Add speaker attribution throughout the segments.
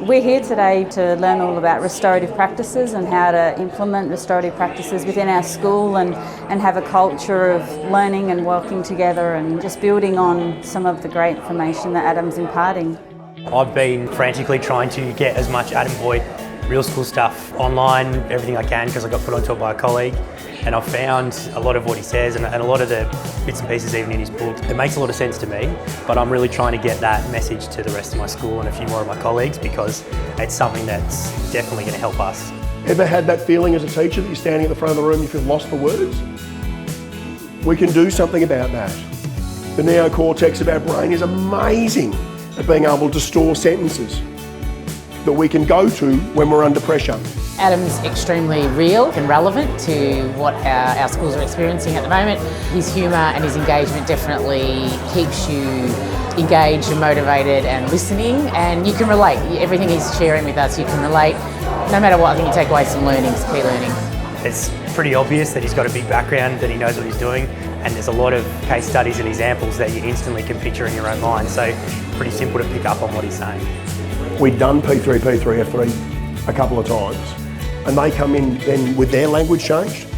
Speaker 1: We're here today to learn all about restorative practices and how to implement restorative practices within our school and have a culture of learning and working together and just building on some of the great information that Adam's imparting.
Speaker 2: I've been frantically trying to get as much Adam Boyd real school stuff online, everything I can, because I got put onto it by a colleague, and I've found a lot of what he says and a lot of the bits and pieces even in his book. It makes a lot of sense to me, but I'm really trying to get that message to the rest of my school and a few more of my colleagues because it's something that's definitely going to help us.
Speaker 3: Ever had that feeling as a teacher that you're standing at the front of the room and you feel lost for words? We can do something about that. The neocortex of our brain is amazing at being able to store sentences that we can go to when we're under pressure.
Speaker 4: Adam's extremely real and relevant to what our schools are experiencing at the moment. His humour and his engagement definitely keeps you engaged and motivated and listening, and you can relate. Everything he's sharing with us, you can relate. No matter what, I think you take away some learnings, key learnings.
Speaker 2: It's pretty obvious that he's got a big background, that he knows what he's doing, and there's a lot of case studies and examples that you instantly can picture in your own mind, so pretty simple to pick up on what he's saying.
Speaker 3: We've done P3, P3, F3 a couple of times, and they come in then with their language changed.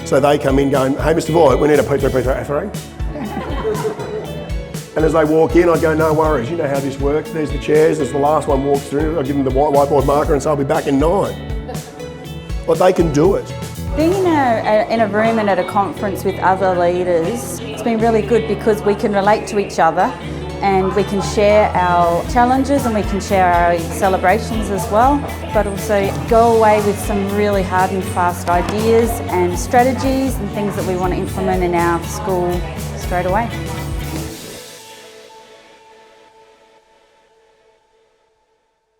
Speaker 3: So they come in going, hey Mr. Voigt, we need a P3, P3, F3. And as they walk in, I go, no worries, you know how this works. There's the chairs, as the last one walks through, I give them the whiteboard marker and say I'll be back in 9. Well, they can do it.
Speaker 1: Being in a room and at a conference with other leaders, it's been really good because we can relate to each other and we can share our challenges and we can share our celebrations as well, but also go away with some really hard and fast ideas and strategies and things that we want to implement in our school straight away.